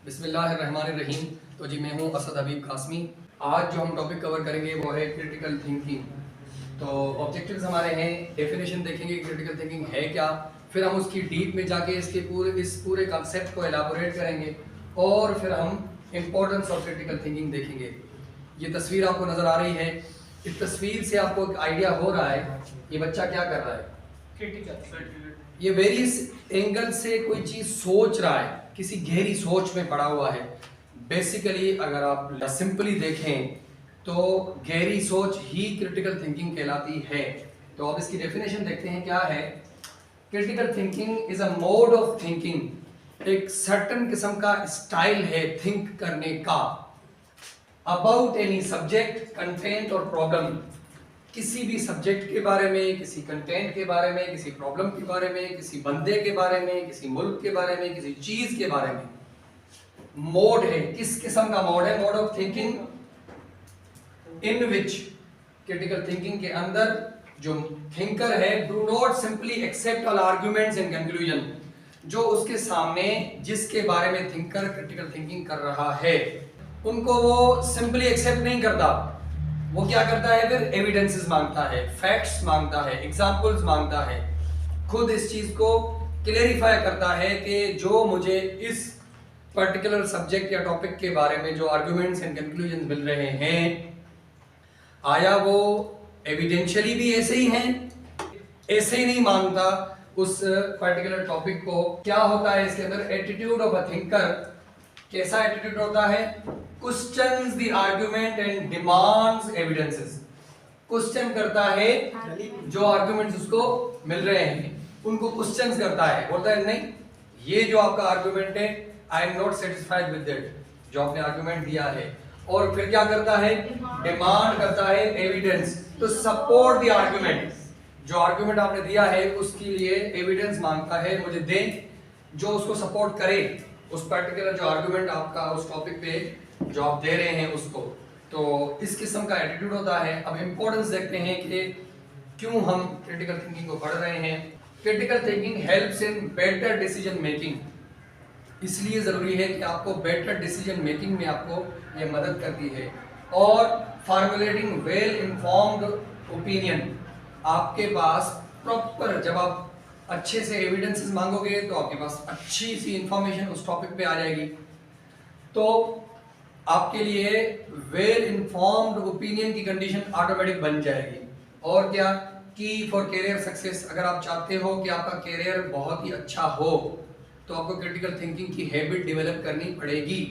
बिस्मिल्लाहिर्रहमानिर्रहीम। तो जी मैं हूँ असद हबीब कासमी। आज जो हम टॉपिक कवर करेंगे वो है क्रिटिकल थिंकिंग। तो ऑब्जेक्टिव्स हमारे हैं, डेफिनेशन देखेंगे क्रिटिकल थिंकिंग है क्या, फिर हम उसकी डीप में जाके इस पूरे कॉन्सेप्ट को एलाबोरेट करेंगे और फिर हम इम्पोर्टेंस ऑफ क्रिटिकल थिंकिंग देखेंगे। ये तस्वीर आपको नज़र आ रही है, इस तस्वीर से आपको एक आइडिया हो रहा है ये बच्चा क्या कर रहा है। ये वेरियस एंगल से कोई चीज़ सोच रहा है, किसी गहरी सोच में पड़ा हुआ है। बेसिकली अगर आप सिंपली देखें तो गहरी सोच ही क्रिटिकल थिंकिंग कहलाती है। तो अब इसकी डेफिनेशन देखते हैं क्या है। Critical thinking is a mode of thinking, एक सर्टन किस्म का स्टाइल है थिंक करने का, अबाउट एनी सब्जेक्ट, कंटेंट और प्रॉब्लम। किसी भी सब्जेक्ट के बारे में, किसी कंटेंट के बारे में, किसी प्रॉब्लम के बारे में, किसी बंदे के बारे में, किसी मुल्क के बारे में, किसी चीज के बारे में। मोड है, किस किस्म का मोड है, mode of thinking in which critical thinking के अंदर जो थिंकर है do not simply accept all arguments and conclusion. जो उसके सामने जिसके बारे में थिंकर क्रिटिकल थिंकिंग कर रहा है उनको वो सिंपली एक्सेप्ट नहीं करता। वो क्या करता है, फिर एविडेंसेस मांगता है, फैक्ट्स मांगता है, एग्जांपल्स मांगता है, खुद इस चीज को क्लेरिफाई करता है कि जो मुझे इस पर्टिकुलर सब्जेक्ट या टॉपिक के बारे में जो आर्गुमेंट्स एंड कंक्लूजन मिल रहे हैं आया वो एविडेंशियली भी ऐसे ही हैं। ऐसे ही नहीं मांगता उस पर्टिकुलर टॉपिक को। क्या होता है इसके अंदर, एटीट्यूड ऑफ अ थिंकर। कैसा एटीट्यूड होता है, questions the argument and demands evidences. Question करता है जो आर्गुमेंट्स उसको मिल रहे हैं उनको क्वेश्चंस करता है, बोलता है नहीं ये जो आपका आर्गुमेंट है I am not satisfied with it, जो आपने आर्गुमेंट दिया है। और फिर क्या करता है, डिमांड करता है evidence to support the argument. जो आर्गुमेंट आपने दिया है उसके लिए एविडेंस मांगता है, मुझे दें जो उसको सपोर्ट करे, उस पर्टिकुलर जो आर्गुमेंट आपका उस टॉपिक पे जो आप दे रहे हैं उसको। तो इस किस्म का एटीट्यूड होता है। अब इंपॉर्टेंस देखते हैं कि क्यों हम क्रिटिकल थिंकिंग को पढ़ रहे हैं। Critical thinking helps in better decision making. इसलिए जरूरी है कि आपको बेटर डिसीजन मेकिंग में आपको ये मदद करती है। और फॉर्मुलेटिंग वेल इन्फॉर्म्ड ओपिनियन। आपके पास प्रॉपर, जब आप अच्छे से एविडेंसेस मांगोगे तो आपके पास अच्छी सी इंफॉर्मेशन उस टॉपिक पे आ जाएगी। तो आपके लिए वेल इन्फॉर्म्ड ओपिनियन की कंडीशन ऑटोमेटिक बन जाएगी। और क्या, की फॉर करियर सक्सेस। अगर आप चाहते हो कि आपका करियर बहुत ही अच्छा हो तो आपको क्रिटिकल थिंकिंग की हैबिट डेवलप करनी पड़ेगी।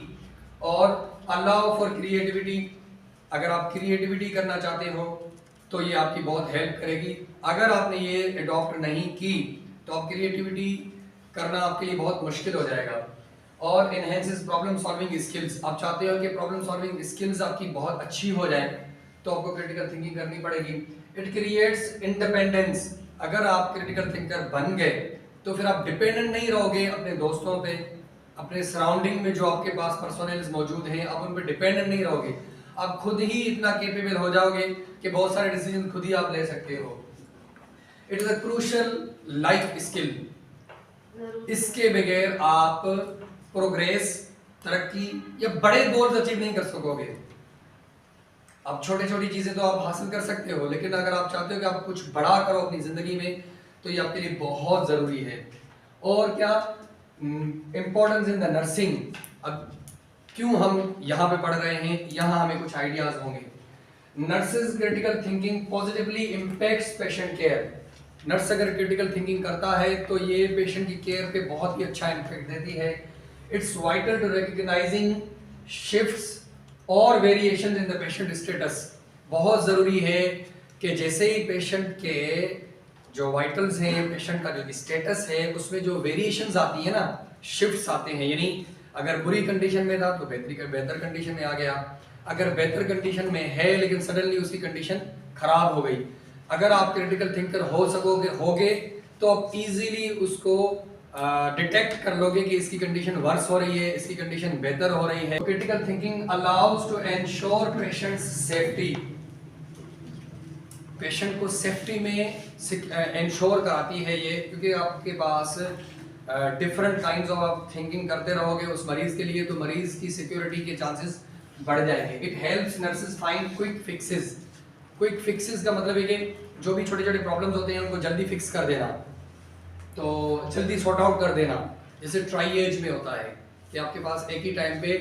और अलाउ फॉर क्रिएटिविटी। अगर आप क्रिएटिविटी करना चाहते हो तो ये आपकी बहुत हेल्प करेगी। अगर आपने ये अडॉप्ट नहीं की तो आप क्रिएटिविटी करना आपके लिए बहुत मुश्किल हो जाएगा। और एनहेंसेस प्रॉब्लम सॉल्विंग स्किल्स। आप चाहते हो कि प्रॉब्लम सॉल्विंग स्किल्स आपकी बहुत अच्छी हो जाए तो आपको क्रिटिकल थिंकिंग करनी पड़ेगी। It creates independence. अगर आप क्रिटिकल थिंकर बन गए तो फिर आप डिपेंडेंट नहीं रहोगे अपने दोस्तों पे, अपने सराउंडिंग में जो आपके पास पर्सनल्स मौजूद हैं आप उन पर डिपेंडेंट नहीं रहोगे। आप खुद ही इतना कैपेबल हो जाओगे कि बहुत सारे डिसीजन खुद ही आप ले सकते हो। It is a crucial life skill. इसके बगैर आप प्रोग्रेस, तरक्की या बड़े गोल्स अचीव नहीं कर सकोगे। आप छोटी छोटी चीजें तो आप हासिल कर सकते हो, लेकिन अगर आप चाहते हो कि आप कुछ बड़ा करो अपनी जिंदगी में तो ये आपके लिए बहुत जरूरी है। और क्या, इंपॉर्टेंस इन द नर्सिंग। अब क्यों हम यहाँ पे पढ़ रहे हैं, यहाँ हमें कुछ आइडियाज होंगे। Nurses critical thinking positively impacts patient care. Nurse अगर क्रिटिकल थिंकिंग करता है तो ये पेशेंट की केयर पे बहुत ही अच्छा इम्पैक्ट देती है। It's vital to recognising shifts और variations in the patient status. बहुत ज़रूरी है कि जैसे ही पेशेंट के जो वाइटल्स हैं, पेशेंट का जो स्टेटस है उसमें जो वेरिएशंस आती है ना, शिफ्ट्स आते हैं, यानी अगर बुरी कंडीशन में था तो बेहतर कंडीशन में आ गया, अगर बेहतर कंडीशन में है लेकिन सडनली उसकी कंडीशन खराब हो गई। अगर आप क्रिटिकल थिंकर होगे तो आप इजीली उसको डिटेक्ट कर लोगे कि इसकी कंडीशन वर्स हो रही है, इसकी कंडीशन बेहतर हो रही है। Critical thinking allows to ensure patients safety. Patient को सेफ्टी में इंश्योर कराती है ये, क्योंकि आपके पास डिफरेंट काइंड्स ऑफ आप थिंकिंग करते रहोगे उस मरीज के लिए, तो मरीज की सिक्योरिटी के चांसेस बढ़ जाएंगे। It helps nurses find quick fixes. Quick fixes का मतलब है कि जो भी छोटे छोटे प्रॉब्लम्स होते हैं उनको जल्दी फिक्स कर देना, तो जल्दी सॉर्ट आउट कर देना। जैसे ट्राई एज में होता है कि आपके पास एक ही टाइम पे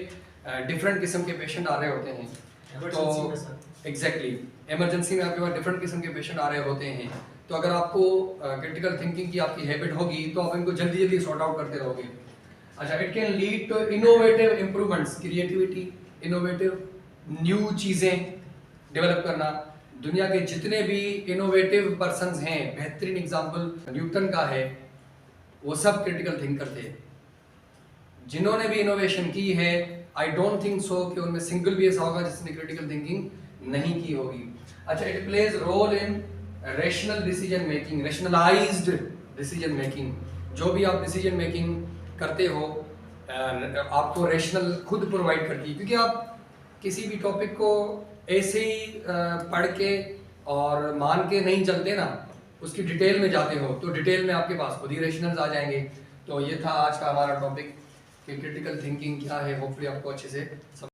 डिफरेंट किस्म के पेशेंट आ रहे होते हैं, तो एग्जैक्टली इमरजेंसी में आपके पास डिफरेंट किस्म के पेशेंट आ रहे होते हैं, तो अगर आपको क्रिटिकल थिंकिंग की आपकी हैबिट होगी तो आप इनको जल्दी जल्दी सॉर्ट आउट करते रहोगे। अच्छा, it can lead to innovative improvements, creativity, innovative new चीज़ें डेवलप करना। दुनिया के जितने भी इनोवेटिव पर्सन्स हैं, बेहतरीन एग्जांपल न्यूटन का है, वो सब क्रिटिकल थिंकर थे। जिन्होंने भी इनोवेशन की है, आई डोंट थिंक सो कि उनमें सिंगल भी ऐसा होगा जिसने क्रिटिकल थिंकिंग नहीं की होगी। अच्छा, it plays role in rational decision making, rationalised decision making. जो भी आप डिसीजन मेकिंग करते हो आपको रेशनल खुद प्रोवाइड करती है, क्योंकि आप किसी भी टॉपिक को ऐसे ही पढ़ के और मान के नहीं चलते ना, उसकी डिटेल में जाते हो तो डिटेल में आपके पास खुद ही रेशनल्स आ जाएंगे। तो ये था आज का हमारा टॉपिक कि क्रिटिकल थिंकिंग क्या है। होपफुली आपको अच्छे से